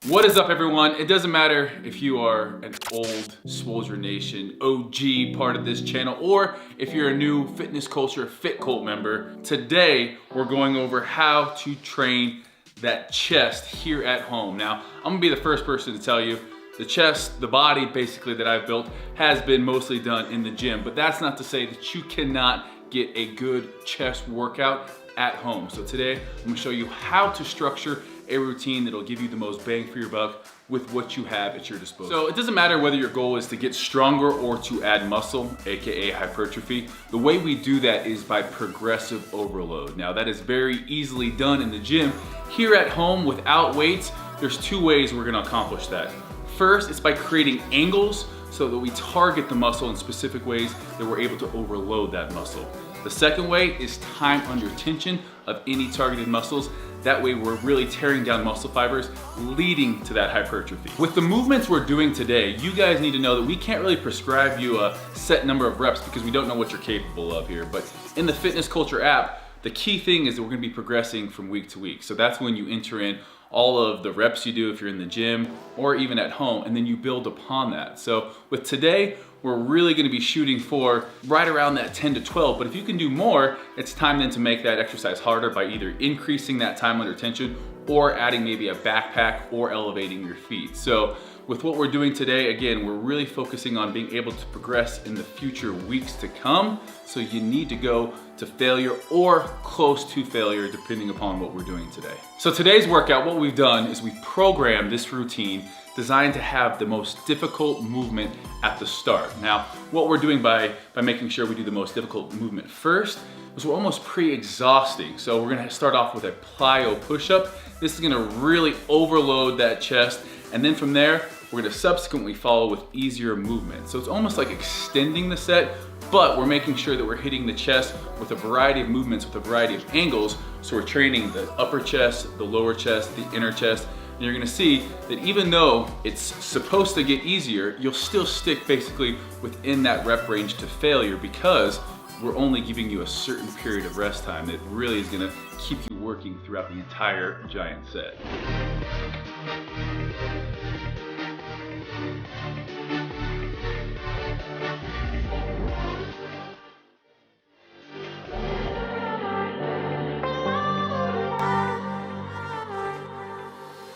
What is up, everyone? It doesn't matter if you are an old Swolger Nation OG part of this channel or if you're a new fitness culture Fit Cult member. Today we're going over how to train that chest here at home. Now I'm gonna be the first person to tell you the chest, the body basically that I've built has been mostly done in the gym, but that's not to say that you cannot get a good chest workout at home. So today I'm gonna show you how to structure a routine that'll give you the most bang for your buck with what you have at your disposal. So it doesn't matter whether your goal is to get stronger or to add muscle, AKA hypertrophy. The way we do that is by progressive overload. Now that is very easily done in the gym. Here at home without weights, there's two ways we're gonna accomplish that. First, it's by creating angles so that we target the muscle in specific ways that we're able to overload that muscle. The second way is time under tension of any targeted muscles. That way we're really tearing down muscle fibers, leading to that hypertrophy. With the movements we're doing today, you guys need to know that we can't really prescribe you a set number of reps because we don't know what you're capable of here. But in the Fitness Culture app, the key thing is that we're gonna be progressing from week to week. So that's when you enter in all of the reps you do if you're in the gym or even at home, and then you build upon that. So with today, we're really gonna be shooting for right around that 10 to 12, but if you can do more, it's time then to make that exercise harder by either increasing that time under tension or adding maybe a backpack or elevating your feet. So with what we're doing today, again, we're really focusing on being able to progress in the future weeks to come. So you need to go to failure or close to failure depending upon what we're doing today. So today's workout, what we've done is we've programmed this routine designed to have the most difficult movement at the start. Now, what we're doing by making sure we do the most difficult movement first is we're almost pre-exhausting. So we're gonna start off with a plyo push-up. This is gonna really overload that chest. And then from there, we're gonna subsequently follow with easier movement. So it's almost like extending the set, but we're making sure that we're hitting the chest with a variety of movements, with a variety of angles. So we're training the upper chest, the lower chest, the inner chest. And you're gonna see that even though it's supposed to get easier, you'll still stick basically within that rep range to failure because we're only giving you a certain period of rest time that really is gonna keep you working throughout the entire giant set.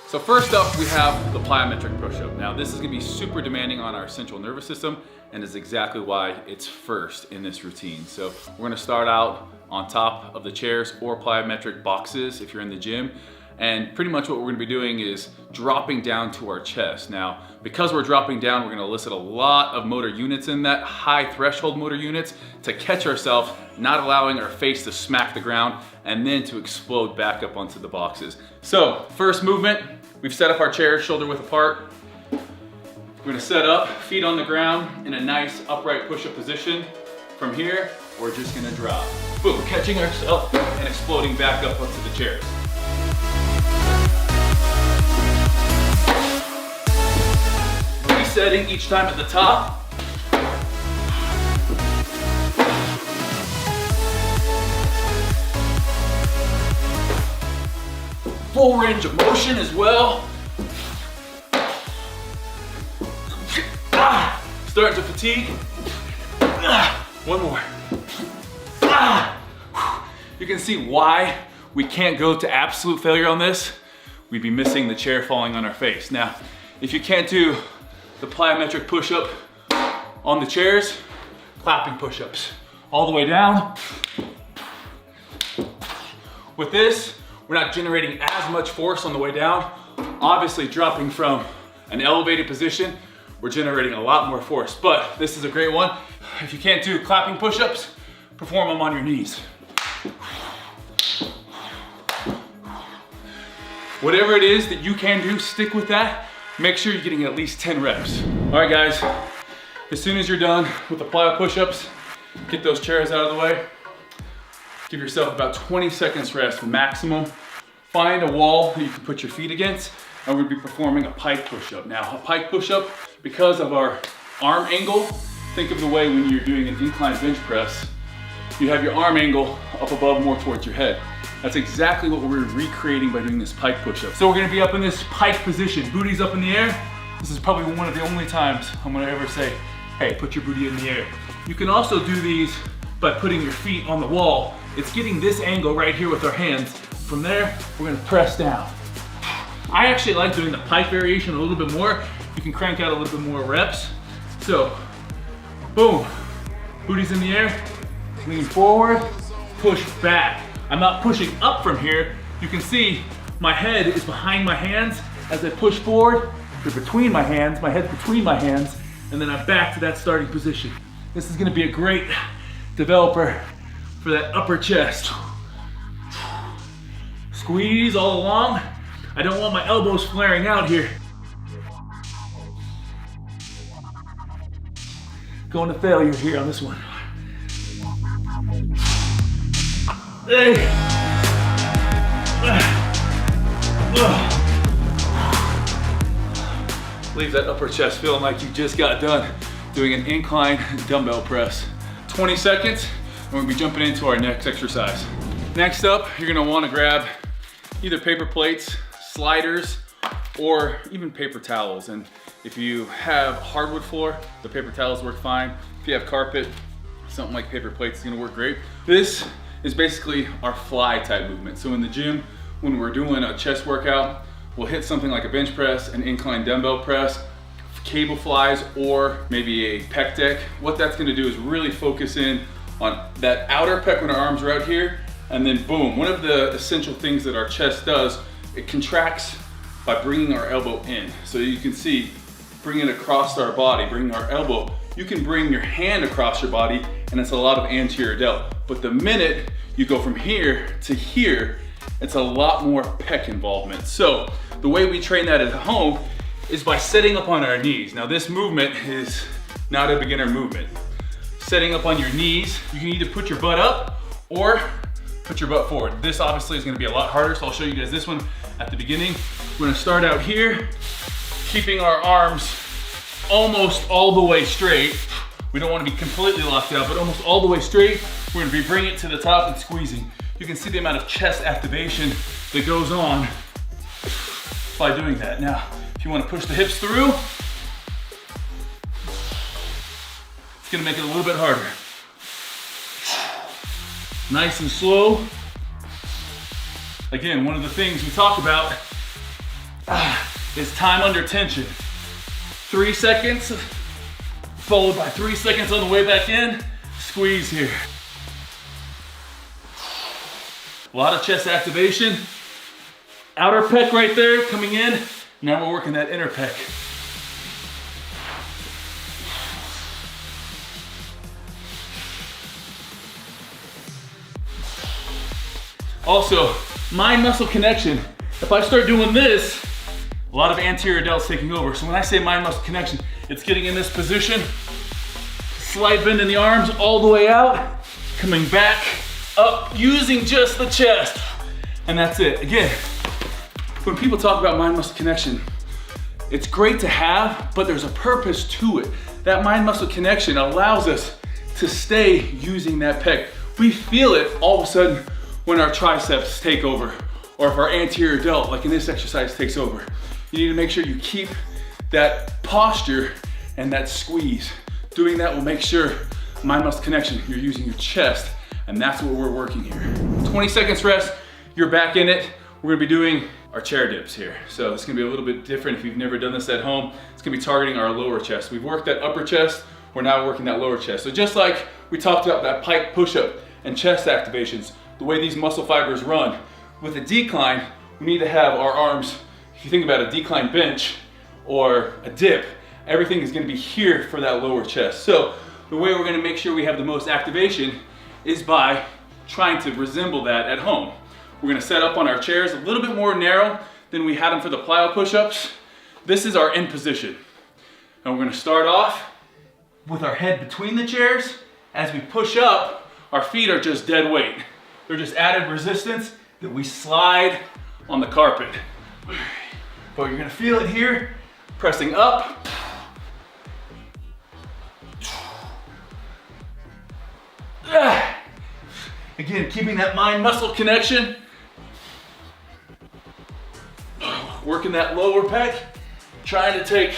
So first up, we have the plyometric push-up. Now this is gonna be super demanding on our central nervous system and is exactly why it's first in this routine. So we're gonna start out on top of the chairs or plyometric boxes if you're in the gym. And pretty much what we're gonna be doing is dropping down to our chest. Now, because we're dropping down, we're gonna elicit a lot of motor units in that, high threshold motor units, to catch ourselves, not allowing our face to smack the ground, and then to explode back up onto the boxes. So, first movement, we've set up our chairs shoulder width apart. We're gonna set up, feet on the ground in a nice upright push-up position. From here, we're just gonna drop. Boom, catching ourselves and exploding back up onto the chairs. Resetting each time at the top. Full range of motion as well. Starting to fatigue. One more. You can see why we can't go to absolute failure on this. We'd be missing the chair falling on our face. Now, if you can't do the plyometric push-up on the chairs, clapping push-ups all the way down. With this, we're not generating as much force on the way down. Obviously, dropping from an elevated position, we're generating a lot more force, but this is a great one. If you can't do clapping push-ups, perform them on your knees. Whatever it is that you can do, stick with that. Make sure you're getting at least 10 reps. All right, guys, as soon as you're done with the plyo push-ups, get those chairs out of the way. Give yourself about 20 seconds rest maximum. Find a wall that you can put your feet against, and we'll be performing a pike push-up. Now, a pike push-up, because of our arm angle, think of the way when you're doing an incline bench press, you have your arm angle up above more towards your head. That's exactly what we're recreating by doing this pike push-up. So we're gonna be up in this pike position, booty's up in the air. This is probably one of the only times I'm gonna ever say, hey, put your booty in the air. You can also do these by putting your feet on the wall. It's getting this angle right here with our hands. From there, we're gonna press down. I actually like doing the pike variation a little bit more. You can crank out a little bit more reps. So, boom, booty's in the air, lean forward, push back. I'm not pushing up from here. You can see my head is behind my hands as I push forward. They're between my hands, my head's between my hands, and then I'm back to that starting position. This is gonna be a great developer for that upper chest. Squeeze all along. I don't want my elbows flaring out here. Going to failure here on this one. Hey. Leave that upper chest feeling like you just got done doing an incline dumbbell press. 20 seconds, and we'll be jumping into our next exercise. Next up, you're gonna wanna grab either paper plates, sliders, or even paper towels. And if you have hardwood floor, the paper towels work fine. If you have carpet, something like paper plates is gonna work great. This is basically our fly type movement. So in the gym, when we're doing a chest workout, we'll hit something like a bench press, an incline dumbbell press, cable flies, or maybe a pec deck. What that's gonna do is really focus in on that outer pec when our arms are out here, and then boom. One of the essential things that our chest does, it contracts by bringing our elbow in. So you can see, bring it across our body, bring our elbow. You can bring your hand across your body, and it's a lot of anterior delt. But the minute you go from here to here, it's a lot more pec involvement. So the way we train that at home is by setting up on our knees. Now this movement is not a beginner movement. Setting up on your knees, you can either put your butt up or put your butt forward. This obviously is gonna be a lot harder, so I'll show you guys this one at the beginning. We're gonna start out here, keeping our arms almost all the way straight. We don't wanna be completely locked out, but almost all the way straight. We're gonna be bringing it to the top and squeezing. You can see the amount of chest activation that goes on by doing that. Now, if you wanna push the hips through, it's gonna make it a little bit harder. Nice and slow. Again, one of the things we talk about is time under tension. 3 seconds, followed by 3 seconds on the way back in. Squeeze here. A lot of chest activation. Outer pec right there coming in. Now we're working that inner pec. Also, mind muscle connection. If I start doing this, a lot of anterior delts taking over. So when I say mind muscle connection, it's getting in this position, slight bend in the arms all the way out, coming back up using just the chest. And that's it. Again, when people talk about mind muscle connection, it's great to have, but there's a purpose to it. That mind muscle connection allows us to stay using that pec. We feel it all of a sudden when our triceps take over, or if our anterior delt, like in this exercise, takes over. You need to make sure you keep that posture and that squeeze. Doing that will make sure mind muscle connection, you're using your chest, and that's what we're working here. 20 seconds rest, you're back in it. We're gonna be doing our chair dips here. So it's gonna be a little bit different if you've never done this at home. It's gonna be targeting our lower chest. We've worked that upper chest, we're now working that lower chest. So just like we talked about that pike push-up and chest activations, the way these muscle fibers run, with a decline, we need to have our arms, if you think about a decline bench or a dip, everything is gonna be here for that lower chest. So the way we're gonna make sure we have the most activation is by trying to resemble that at home. We're gonna set up on our chairs a little bit more narrow than we had them for the plyo push-ups. This is our end position. And we're gonna start off with our head between the chairs. As we push up, our feet are just dead weight. They're just added resistance that we slide on the carpet. But you're gonna feel it here, pressing up. Again, keeping that mind-muscle connection. Working that lower pec, trying to take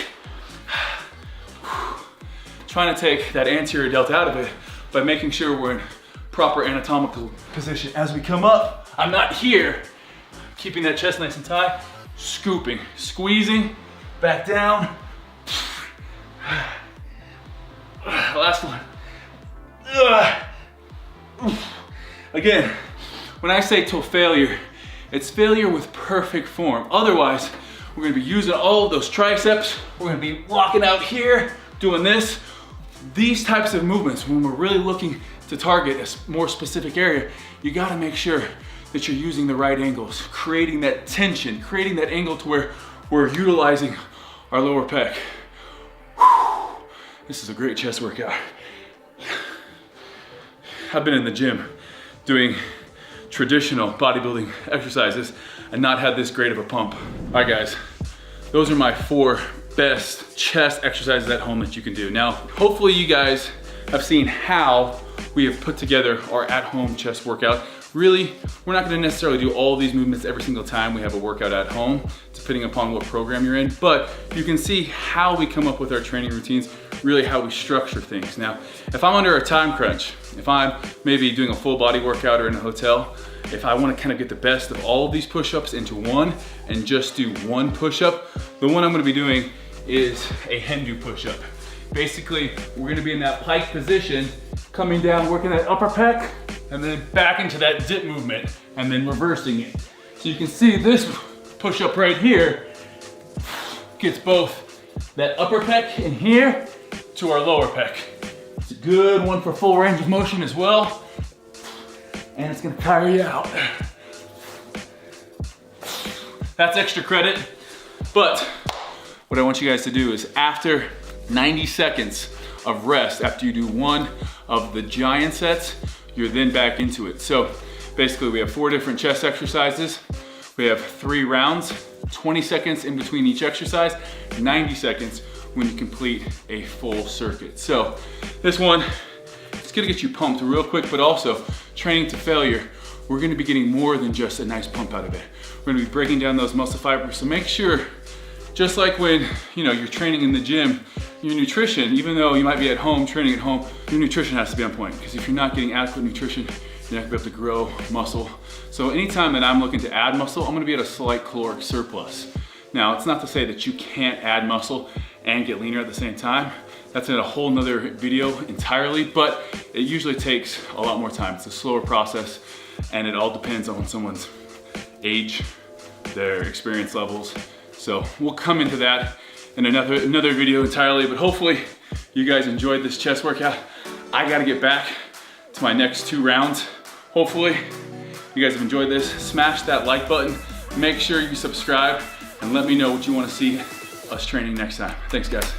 that anterior delt out of it by making sure we're in proper anatomical position. As we come up, I'm not here, keeping that chest nice and tight, scooping, squeezing, back down. Last one. Again, when I say to failure, it's failure with perfect form. Otherwise, we're gonna be using all of those triceps. We're gonna be walking out here, doing this. These types of movements, when we're really looking to target a more specific area, you gotta make sure that you're using the right angles, creating that tension, creating that angle to where we're utilizing our lower pec. Whew. This is a great chest workout. I've been in the gym doing traditional bodybuilding exercises and not had this great of a pump. All right guys, those are my 4 best chest exercises at home that you can do. Now, hopefully you guys have seen how we have put together our at-home chest workout. Really, we're not gonna necessarily do all these movements every single time we have a workout at home, depending upon what program you're in, but you can see how we come up with our training routines, really how we structure things. Now, if I'm under a time crunch, if I'm maybe doing a full body workout or in a hotel, if I wanna kind of get the best of all of these push-ups into one and just do one push-up, the one I'm gonna be doing is a Hindu push-up. Basically, we're gonna be in that pike position, coming down, working that upper pec, and then back into that dip movement, and then reversing it. So you can see this push-up right here gets both that upper pec in here to our lower pec. It's a good one for full range of motion as well, and it's gonna tire you out. That's extra credit, but what I want you guys to do is after 90 seconds of rest, after you do one of the giant sets, you're then back into it. So basically we have 4 different chest exercises. We have 3 rounds, 20 seconds in between each exercise, 90 seconds when you complete a full circuit. So this one, it's gonna get you pumped real quick, but also training to failure, we're gonna be getting more than just a nice pump out of it. We're gonna be breaking down those muscle fibers. So make sure, just like when you're training in the gym, your nutrition, even though you might be at home, training at home, your nutrition has to be on point. Because if you're not getting adequate nutrition, you're not gonna be able to grow muscle. So anytime that I'm looking to add muscle, I'm gonna be at a slight caloric surplus. Now, it's not to say that you can't add muscle and get leaner at the same time. That's in a whole nother video entirely, but it usually takes a lot more time. It's a slower process, and it all depends on someone's age, their experience levels. So we'll come into that in another video entirely, but hopefully you guys enjoyed this chest workout. I gotta get back to my next 2 rounds. Hopefully you guys have enjoyed this. Smash that like button, make sure you subscribe, and let me know what you wanna see us training next time. Thanks guys.